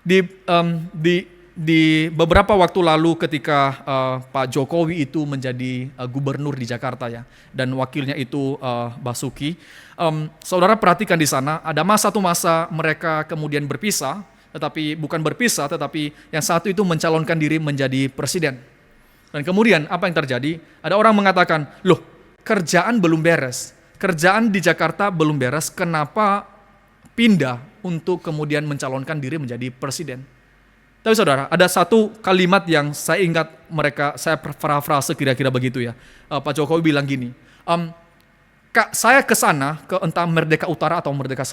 Di beberapa waktu lalu ketika Pak Jokowi itu menjadi gubernur di Jakarta ya, dan wakilnya itu Basuki. Saudara perhatikan di sana ada satu masa mereka kemudian berpisah. Tetapi bukan berpisah, tetapi yang satu itu mencalonkan diri menjadi presiden. Dan kemudian apa yang terjadi? Ada orang mengatakan, loh kerjaan belum beres. Kerjaan di Jakarta belum beres, kenapa pindah untuk kemudian mencalonkan diri menjadi presiden? Tapi saudara, ada satu kalimat yang saya ingat saya parafrase kira-kira begitu ya. Pak Jokowi bilang gini, saya ke sana, ke entah Merdeka Utara atau Merdeka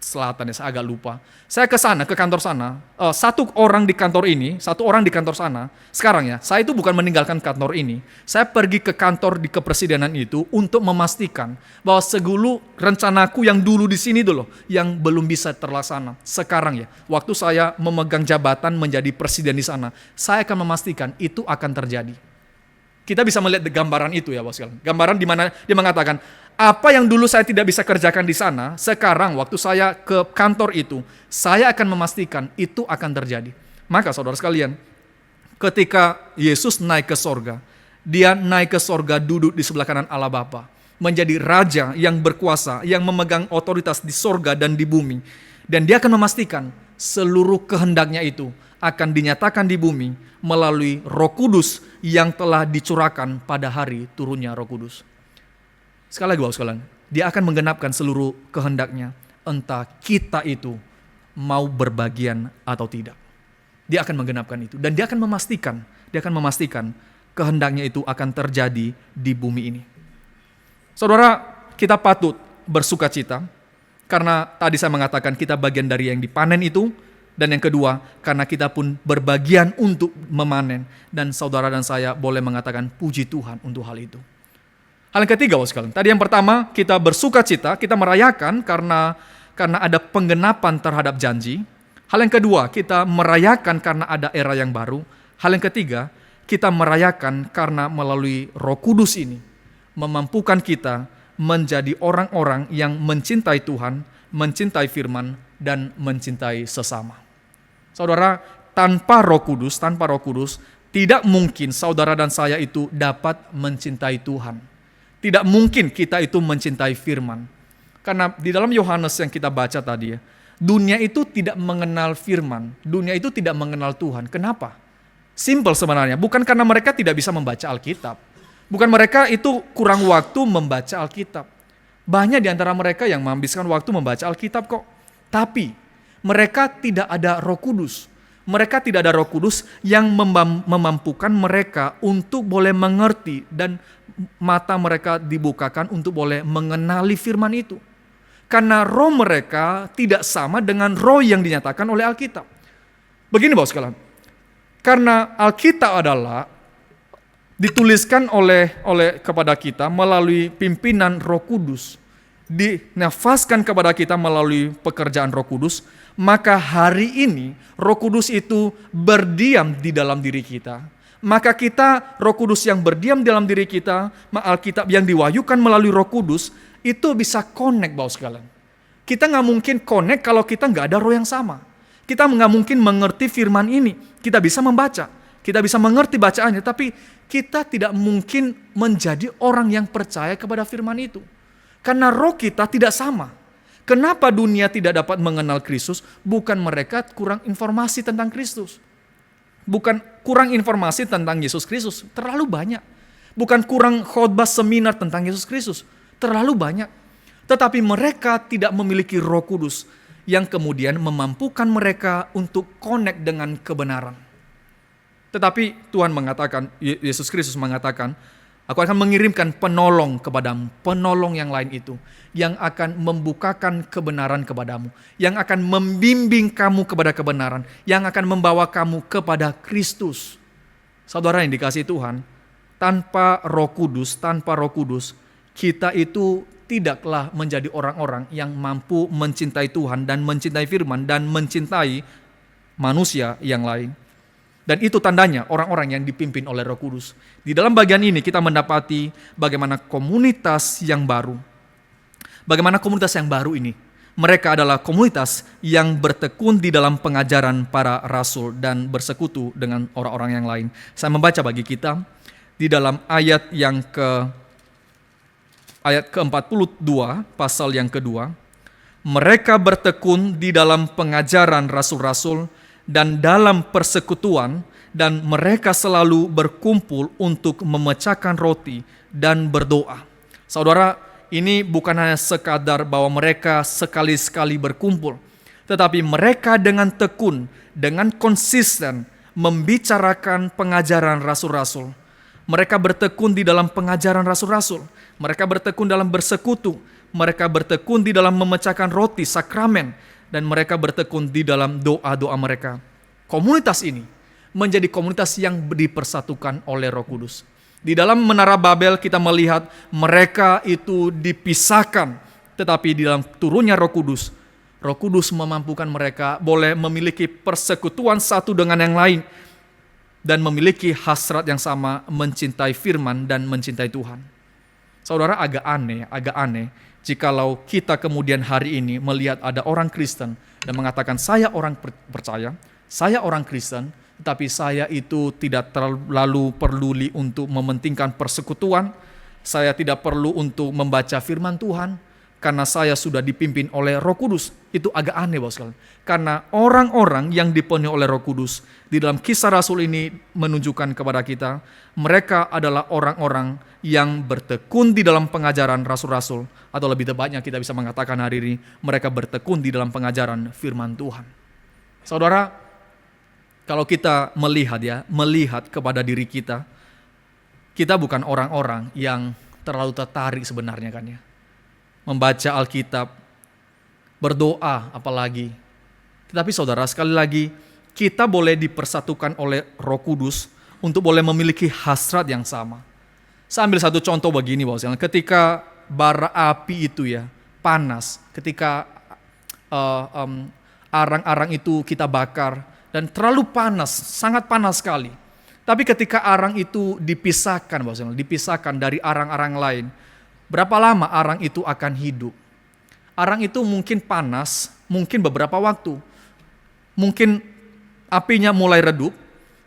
Selatan ya, saya agak lupa. Saya ke sana, ke kantor sana. Satu orang di kantor sana. Sekarang ya, saya itu bukan meninggalkan kantor ini. Saya pergi ke kantor di kepresidenan itu untuk memastikan bahwa segulu rencanaku yang dulu di sini dulu yang belum bisa terlaksana. Sekarang ya, waktu saya memegang jabatan menjadi presiden di sana, saya akan memastikan itu akan terjadi. Kita bisa melihat gambaran itu ya, Bapak sekalian. Gambaran di mana dia mengatakan, apa yang dulu saya tidak bisa kerjakan di sana, sekarang waktu saya ke kantor itu, saya akan memastikan itu akan terjadi. Maka saudara sekalian, ketika Yesus naik ke sorga, Dia naik ke sorga duduk di sebelah kanan Allah Bapa. menjadi raja yang berkuasa, yang memegang otoritas di sorga dan di bumi. Dan dia akan memastikan seluruh kehendaknya itu akan dinyatakan di bumi melalui Roh Kudus yang telah dicurahkan pada hari turunnya Roh Kudus. Sekali lagi Bapak sekalian, dia akan menggenapkan seluruh kehendaknya, entah kita itu mau berbagian atau tidak. Dia akan menggenapkan itu dan dia akan memastikan kehendaknya itu akan terjadi di bumi ini. Saudara, kita patut bersuka cita karena tadi saya mengatakan kita bagian dari yang dipanen itu. Dan yang kedua, karena kita pun berbagian untuk memanen. Dan saudara dan saya boleh mengatakan puji Tuhan untuk hal itu. Hal yang ketiga, sekalian. Tadi yang pertama, kita bersuka cita, kita merayakan karena ada penggenapan terhadap janji. Hal yang kedua, kita merayakan karena ada era yang baru. Hal yang ketiga, kita merayakan karena melalui Roh Kudus ini memampukan kita menjadi orang-orang yang mencintai Tuhan, mencintai firman, dan mencintai sesama. Saudara, tanpa Roh Kudus, tidak mungkin saudara dan saya itu dapat mencintai Tuhan. Tidak mungkin kita itu mencintai firman. Karena di dalam Yohanes yang kita baca tadi, dunia itu tidak mengenal firman, dunia itu tidak mengenal Tuhan. Kenapa? Simple sebenarnya, bukan karena mereka tidak bisa membaca Alkitab. Bukan mereka itu kurang waktu membaca Alkitab. Banyak di antara mereka yang menghabiskan waktu membaca Alkitab kok. Tapi mereka tidak ada Roh Kudus. Mereka tidak ada Roh Kudus yang memampukan mereka untuk boleh mengerti dan mata mereka dibukakan untuk boleh mengenali firman itu. Karena roh mereka tidak sama dengan roh yang dinyatakan oleh Alkitab. Begini Bapak sekalian. Karena Alkitab adalah dituliskan oleh kepada kita melalui pimpinan Roh Kudus, dinafaskan kepada kita melalui pekerjaan Roh Kudus, maka hari ini Roh Kudus itu berdiam di dalam diri kita. Maka kita, Roh Kudus yang berdiam di dalam diri kita, Alkitab yang diwahyukan melalui Roh Kudus, itu bisa connect Bapak sekalian. Kita nggak mungkin connect kalau kita nggak ada roh yang sama. Kita nggak mungkin mengerti firman ini. Kita bisa membaca, kita bisa mengerti bacaannya, tapi kita tidak mungkin menjadi orang yang percaya kepada firman itu. Karena roh kita tidak sama. Kenapa dunia tidak dapat mengenal Kristus? Bukan mereka kurang informasi tentang Kristus. Bukan kurang informasi tentang Yesus Kristus. Terlalu banyak. Bukan kurang khotbah seminar tentang Yesus Kristus. Terlalu banyak. Tetapi mereka tidak memiliki Roh Kudus yang kemudian memampukan mereka untuk connect dengan kebenaran. Tetapi Tuhan mengatakan, Yesus Kristus mengatakan, aku akan mengirimkan penolong kepadamu, penolong yang lain itu, yang akan membukakan kebenaran kepadamu, yang akan membimbing kamu kepada kebenaran, yang akan membawa kamu kepada Kristus. Saudara yang dikasihi Tuhan, tanpa Roh Kudus, kita itu tidaklah menjadi orang-orang yang mampu mencintai Tuhan dan mencintai firman dan mencintai manusia yang lain. Dan itu tandanya orang-orang yang dipimpin oleh Roh Kudus. Di dalam bagian ini kita mendapati bagaimana komunitas yang baru. Bagaimana komunitas yang baru ini? Mereka adalah komunitas yang bertekun di dalam pengajaran para rasul dan bersekutu dengan orang-orang yang lain. Saya membaca bagi kita di dalam ayat ke-42 pasal yang kedua. Mereka bertekun di dalam pengajaran rasul-rasul dan dalam persekutuan, dan mereka selalu berkumpul untuk memecahkan roti dan berdoa. Saudara, ini bukan hanya sekadar bahwa mereka sekali-sekali berkumpul, tetapi mereka dengan tekun, dengan konsisten membicarakan pengajaran rasul-rasul. Mereka bertekun di dalam pengajaran rasul-rasul. Mereka bertekun dalam bersekutu. Mereka bertekun di dalam memecahkan roti, sakramen. Dan mereka bertekun di dalam doa-doa mereka. Komunitas ini menjadi komunitas yang dipersatukan oleh Roh Kudus. Di dalam Menara Babel kita melihat mereka itu dipisahkan. Tetapi di dalam turunnya Roh Kudus memampukan mereka boleh memiliki persekutuan satu dengan yang lain. Dan memiliki hasrat yang sama mencintai firman dan mencintai Tuhan. Saudara, agak aneh jikalau kita kemudian hari ini melihat ada orang Kristen dan mengatakan saya orang percaya, saya orang Kristen, tetapi saya itu tidak terlalu peduli untuk mementingkan persekutuan, Saya tidak perlu untuk membaca firman Tuhan karena saya sudah dipimpin oleh Roh Kudus. Itu agak aneh, Bapak sekalian. Karena orang-orang yang dipenuhi oleh Roh Kudus di dalam Kisah Rasul ini menunjukkan kepada kita, mereka adalah orang-orang yang bertekun di dalam pengajaran rasul-rasul, atau lebih tepatnya kita bisa mengatakan hari ini mereka bertekun di dalam pengajaran firman Tuhan. Saudara, kalau kita melihat kepada diri kita bukan orang-orang yang terlalu tertarik sebenarnya kan ya. Membaca Alkitab, berdoa apalagi. Tetapi saudara, sekali lagi, kita boleh dipersatukan oleh Roh Kudus untuk boleh memiliki hasrat yang sama. Saya ambil satu contoh begini, Bapak. Ketika bara api itu ya panas, ketika arang-arang itu kita bakar dan terlalu panas, sangat panas sekali. Tapi ketika arang itu dipisahkan dari arang-arang lain, berapa lama arang itu akan hidup? Arang itu mungkin panas, mungkin beberapa waktu. Mungkin apinya mulai redup,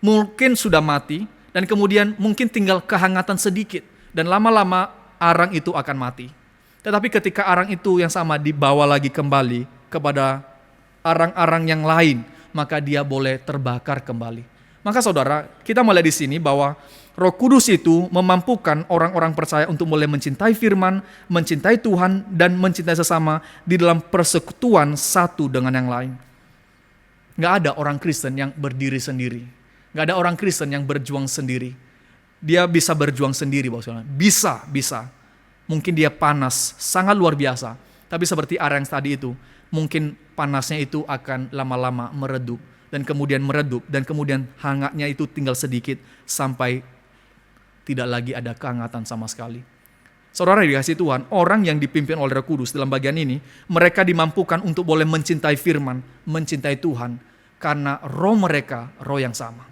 mungkin sudah mati, dan kemudian mungkin tinggal kehangatan sedikit. Dan lama-lama arang itu akan mati. Tetapi ketika arang itu yang sama dibawa lagi kembali kepada arang-arang yang lain, maka dia boleh terbakar kembali. Maka saudara, kita melihat di sini bahwa Roh Kudus itu memampukan orang-orang percaya untuk boleh mencintai firman, mencintai Tuhan, dan mencintai sesama di dalam persekutuan satu dengan yang lain. Gak ada orang Kristen yang berdiri sendiri. Gak ada orang Kristen yang berjuang sendiri. Dia bisa berjuang sendiri, bisa. Mungkin dia panas, sangat luar biasa. Tapi seperti arang tadi itu, mungkin panasnya itu akan lama-lama meredup. Dan kemudian meredup, dan kemudian hangatnya itu tinggal sedikit sampai tidak lagi ada kehangatan sama sekali. Saudara dikasih Tuhan, orang yang dipimpin oleh Roh Kudus dalam bagian ini, mereka dimampukan untuk boleh mencintai firman, mencintai Tuhan, karena roh mereka, roh yang sama.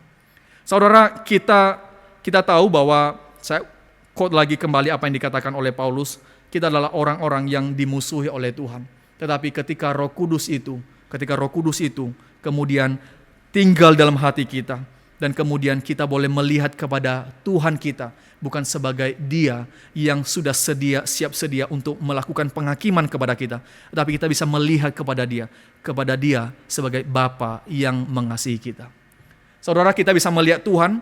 Saudara, kita tahu bahwa, saya quote lagi kembali apa yang dikatakan oleh Paulus, kita adalah orang-orang yang dimusuhi oleh Tuhan. Tetapi ketika Roh Kudus itu kemudian tinggal dalam hati kita, dan kemudian kita boleh melihat kepada Tuhan kita bukan sebagai Dia yang sudah siap sedia untuk melakukan penghakiman kepada kita, tetapi kita bisa melihat kepada Dia sebagai Bapa yang mengasihi kita. Saudara, kita bisa melihat Tuhan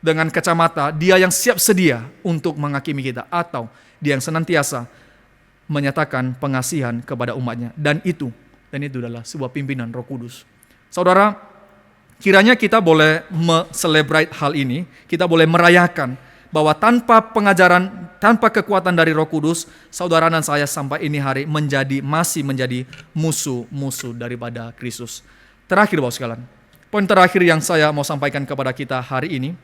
dengan kacamata Dia yang siap sedia untuk menghakimi kita, atau Dia yang senantiasa menyatakan pengasihan kepada umatnya, dan itu adalah sebuah pimpinan Roh Kudus. Saudara, kiranya kita boleh celebrate hal ini, kita boleh merayakan bahwa tanpa pengajaran, tanpa kekuatan dari Roh Kudus, saudara dan saya sampai ini hari masih menjadi musuh-musuh daripada Kristus. Terakhir Bapak sekalian, poin terakhir yang saya mau sampaikan kepada kita hari ini,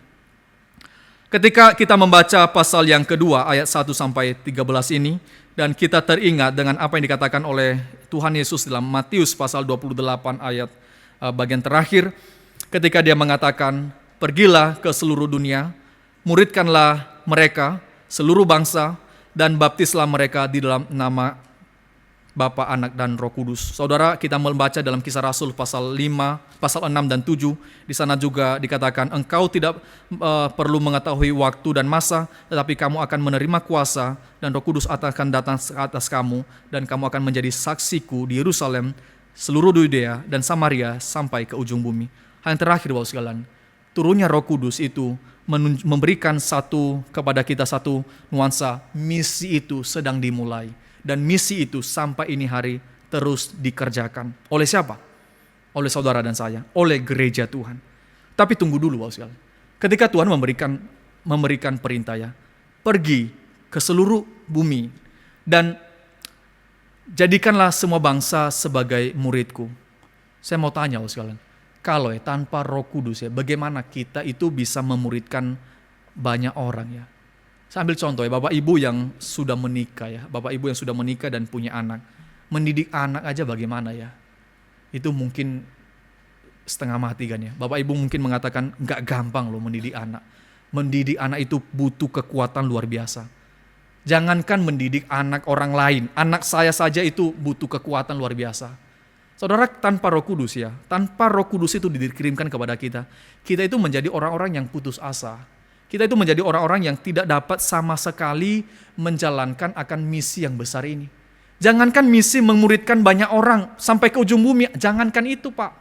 ketika kita membaca pasal yang kedua ayat 1 sampai 13 ini, dan kita teringat dengan apa yang dikatakan oleh Tuhan Yesus dalam Matius pasal 28 ayat bagian terakhir, ketika Dia mengatakan, pergilah ke seluruh dunia, muridkanlah mereka, seluruh bangsa, dan baptislah mereka di dalam nama Bapa, Anak, dan Roh Kudus. Saudara, kita membaca dalam Kisah Rasul pasal 6 dan 7, di sana juga dikatakan, engkau tidak perlu mengetahui waktu dan masa, tetapi kamu akan menerima kuasa, dan Roh Kudus akan datang ke atas kamu, dan kamu akan menjadi saksiku di Yerusalem, seluruh Yudea dan Samaria sampai ke ujung bumi. Hal yang terakhir Bapak sekalian, turunnya Roh Kudus itu memberikan kepada kita satu nuansa, misi itu sedang dimulai, dan misi itu sampai ini hari terus dikerjakan. Oleh siapa? Oleh saudara dan saya, oleh gereja Tuhan. Tapi tunggu dulu Bapak sekalian. Ketika Tuhan memberikan perintah ya, pergi ke seluruh bumi dan jadikanlah semua bangsa sebagai muridku. Saya mau tanya sekalian, kalau tanpa Roh Kudus bagaimana kita itu bisa memuridkan banyak orang ya? Saya ambil contoh Bapak Ibu yang sudah menikah Bapak Ibu yang sudah menikah dan punya anak. Mendidik anak aja bagaimana ya? Itu mungkin setengah mati kan ya. Bapak Ibu mungkin mengatakan gak gampang loh mendidik anak. Mendidik anak itu butuh kekuatan luar biasa. Jangankan mendidik anak orang lain, anak saya saja itu butuh kekuatan luar biasa. Saudara, tanpa Roh Kudus tanpa Roh Kudus itu dikirimkan kepada kita, kita itu menjadi orang-orang yang putus asa. Kita itu menjadi orang-orang yang tidak dapat sama sekali menjalankan akan misi yang besar ini. Jangankan misi memuridkan banyak orang sampai ke ujung bumi, jangankan itu Pak.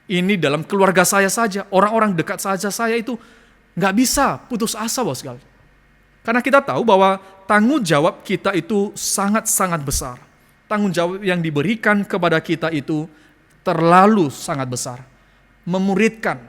Ini dalam keluarga saya saja, orang-orang dekat saja saya itu nggak bisa putus asa bos sekali. Karena kita tahu bahwa tanggung jawab kita itu sangat-sangat besar. Tanggung jawab yang diberikan kepada kita itu terlalu sangat besar. Memuridkan.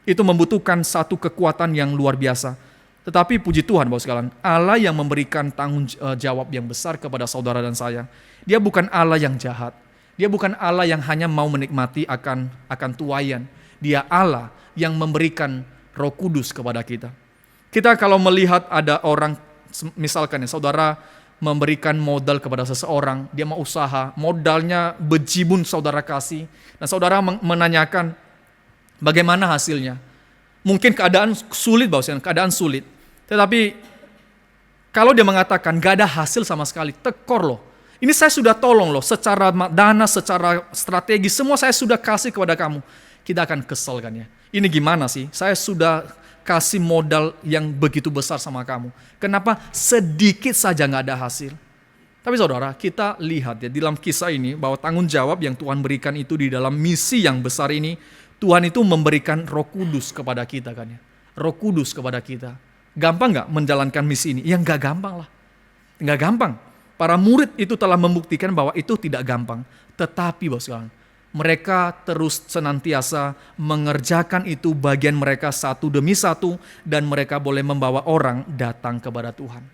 Itu membutuhkan satu kekuatan yang luar biasa. Tetapi puji Tuhan Bapak sekalian, Allah yang memberikan tanggung jawab yang besar kepada saudara dan saya, Dia bukan Allah yang jahat. Dia bukan Allah yang hanya mau menikmati akan tuaian. Dia Allah yang memberikan Roh Kudus kepada kita. Kita kalau melihat ada orang, misalkan ya, saudara memberikan modal kepada seseorang, dia mau usaha, modalnya bejibun saudara kasih, dan saudara menanyakan, bagaimana hasilnya? Mungkin keadaan sulit, keadaan sulit. Tetapi kalau dia mengatakan gak ada hasil sama sekali, tekor loh. Ini saya sudah tolong loh, secara dana, secara strategi, semua saya sudah kasih kepada kamu. Kita akan kesel kan ya. Ini gimana sih? Saya sudah kasih modal yang begitu besar sama kamu. Kenapa sedikit saja gak ada hasil? Tapi saudara, kita lihat ya dalam kisah ini bahwa tanggung jawab yang Tuhan berikan itu di dalam misi yang besar ini, Tuhan itu memberikan Roh Kudus kepada kita kan ya. Roh Kudus kepada kita. Gampang gak menjalankan misi ini? Ya gak gampang lah. Gak gampang. Para murid itu telah membuktikan bahwa itu tidak gampang. Tetapi bos sekalian, mereka terus senantiasa mengerjakan itu bagian mereka satu demi satu. Dan mereka boleh membawa orang datang kepada Tuhan.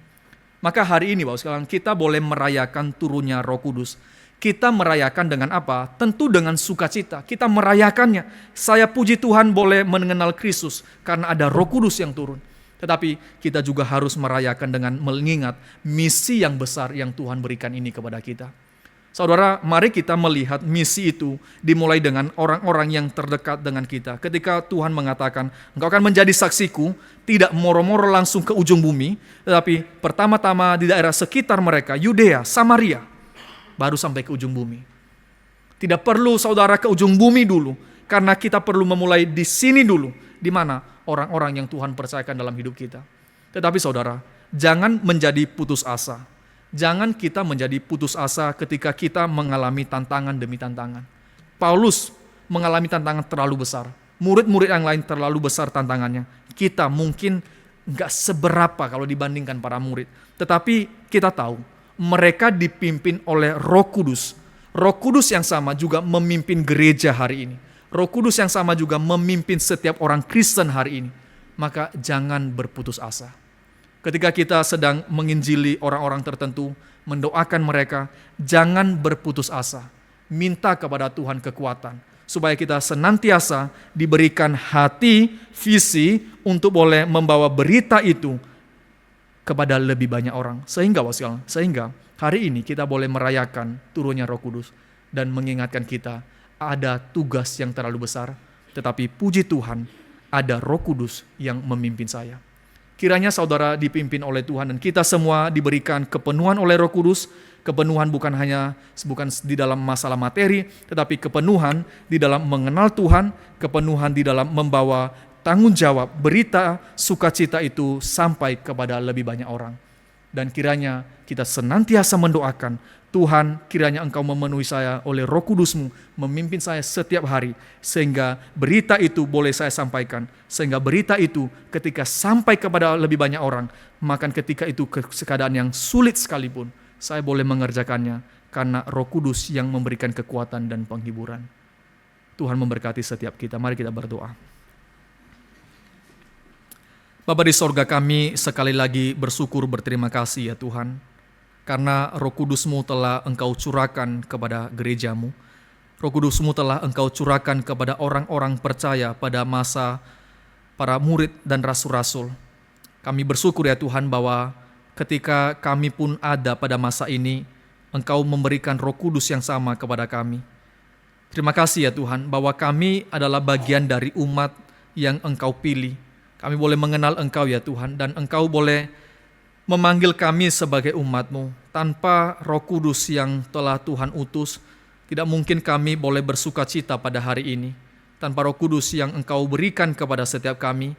Maka hari ini Bapak sekalian, kita boleh merayakan turunnya Roh Kudus. Kita merayakan dengan apa? Tentu dengan sukacita. Kita merayakannya. Saya puji Tuhan boleh mengenal Kristus karena ada Roh Kudus yang turun. Tetapi kita juga harus merayakan dengan mengingat misi yang besar yang Tuhan berikan ini kepada kita. Saudara, mari kita melihat misi itu dimulai dengan orang-orang yang terdekat dengan kita. Ketika Tuhan mengatakan, engkau akan menjadi saksiku, tidak moro-moro langsung ke ujung bumi, tetapi pertama-tama di daerah sekitar mereka, Yudea, Samaria, baru sampai ke ujung bumi. Tidak perlu saudara ke ujung bumi dulu, karena kita perlu memulai di sini dulu, di mana orang-orang yang Tuhan percayakan dalam hidup kita. Tetapi saudara, jangan menjadi putus asa. Jangan kita menjadi putus asa ketika kita mengalami tantangan demi tantangan. Paulus mengalami tantangan terlalu besar. Murid-murid yang lain terlalu besar tantangannya. Kita mungkin gak seberapa kalau dibandingkan para murid. Tetapi kita tahu, mereka dipimpin oleh Roh Kudus. Roh Kudus yang sama juga memimpin gereja hari ini. Roh Kudus yang sama juga memimpin setiap orang Kristen hari ini. Maka jangan berputus asa. Ketika kita sedang menginjili orang-orang tertentu, mendoakan mereka, jangan berputus asa. Minta kepada Tuhan kekuatan, supaya kita senantiasa diberikan hati, visi, untuk boleh membawa berita itu kepada lebih banyak orang. Sehingga hari ini kita boleh merayakan turunnya Roh Kudus, dan mengingatkan kita, ada tugas yang terlalu besar, tetapi puji Tuhan, ada Roh Kudus yang memimpin saya. Kiranya saudara dipimpin oleh Tuhan dan kita semua diberikan kepenuhan oleh Roh Kudus. Kepenuhan bukan di dalam masalah materi, tetapi kepenuhan di dalam mengenal Tuhan, kepenuhan di dalam membawa tanggung jawab berita sukacita itu sampai kepada lebih banyak orang. Dan kiranya kita senantiasa mendoakan, Tuhan, kiranya Engkau memenuhi saya oleh Roh Kudus-Mu, memimpin saya setiap hari, sehingga berita itu boleh saya sampaikan, sehingga berita itu ketika sampai kepada lebih banyak orang, maka ketika itu keadaan yang sulit sekalipun, saya boleh mengerjakannya, karena Roh Kudus yang memberikan kekuatan dan penghiburan. Tuhan memberkati setiap kita, mari kita berdoa. Bapa di sorga, kami sekali lagi bersyukur, berterima kasih ya Tuhan, karena Roh Kudus-Mu telah Engkau curahkan kepada gereja-Mu. Roh Kudus-Mu telah Engkau curahkan kepada orang-orang percaya pada masa para murid dan rasul-rasul. Kami bersyukur ya Tuhan bahwa ketika kami pun ada pada masa ini, Engkau memberikan Roh Kudus yang sama kepada kami. Terima kasih ya Tuhan bahwa kami adalah bagian dari umat yang Engkau pilih. Kami boleh mengenal Engkau ya Tuhan, dan Engkau boleh memanggil kami sebagai umat-Mu. Tanpa Roh Kudus yang telah Tuhan utus, tidak mungkin kami boleh bersuka cita pada hari ini. Tanpa Roh Kudus yang Engkau berikan kepada setiap kami,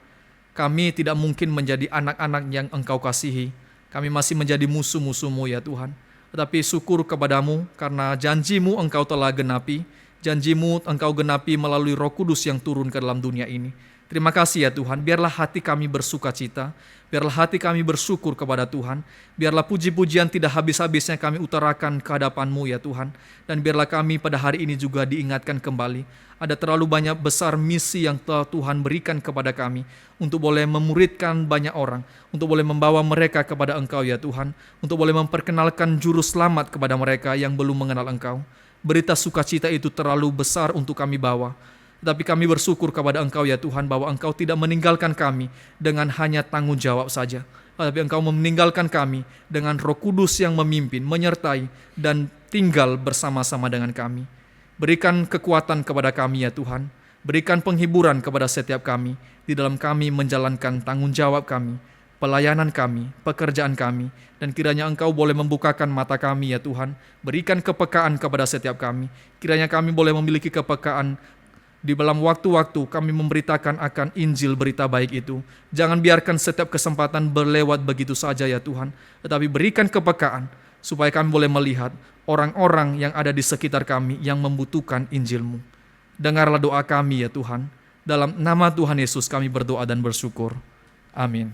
Kami tidak mungkin menjadi anak-anak yang Engkau kasihi. Kami masih menjadi musuh-musuh-Mu ya Tuhan. Tetapi syukur kepadamu karena janji-Mu Engkau telah genapi. Janji-Mu Engkau genapi melalui Roh Kudus yang turun ke dalam dunia ini. Terima kasih ya Tuhan, biarlah hati kami bersuka cita, biarlah hati kami bersyukur kepada Tuhan, biarlah puji-pujian tidak habis-habisnya kami utarakan ke hadapan-Mu ya Tuhan, dan biarlah kami pada hari ini juga diingatkan kembali, ada terlalu banyak besar misi yang telah Tuhan berikan kepada kami, untuk boleh memuridkan banyak orang, untuk boleh membawa mereka kepada Engkau ya Tuhan, untuk boleh memperkenalkan juru selamat kepada mereka yang belum mengenal Engkau. Berita sukacita itu terlalu besar untuk kami bawa. Tetapi kami bersyukur kepada Engkau ya Tuhan bahwa Engkau tidak meninggalkan kami dengan hanya tanggung jawab saja. Tetapi Engkau meninggalkan kami dengan Roh Kudus yang memimpin, menyertai, dan tinggal bersama-sama dengan kami. Berikan kekuatan kepada kami ya Tuhan. Berikan penghiburan kepada setiap kami di dalam kami menjalankan tanggung jawab kami, pelayanan kami, pekerjaan kami, dan kiranya Engkau boleh membukakan mata kami ya Tuhan. Berikan kepekaan kepada setiap kami. Kiranya kami boleh memiliki kepekaan di dalam waktu-waktu kami memberitakan akan Injil berita baik itu. Jangan biarkan setiap kesempatan berlewat begitu saja ya Tuhan. Tetapi berikan kepekaan supaya kami boleh melihat orang-orang yang ada di sekitar kami yang membutuhkan Injil-Mu. Dengarlah doa kami ya Tuhan. Dalam nama Tuhan Yesus kami berdoa dan bersyukur. Amin.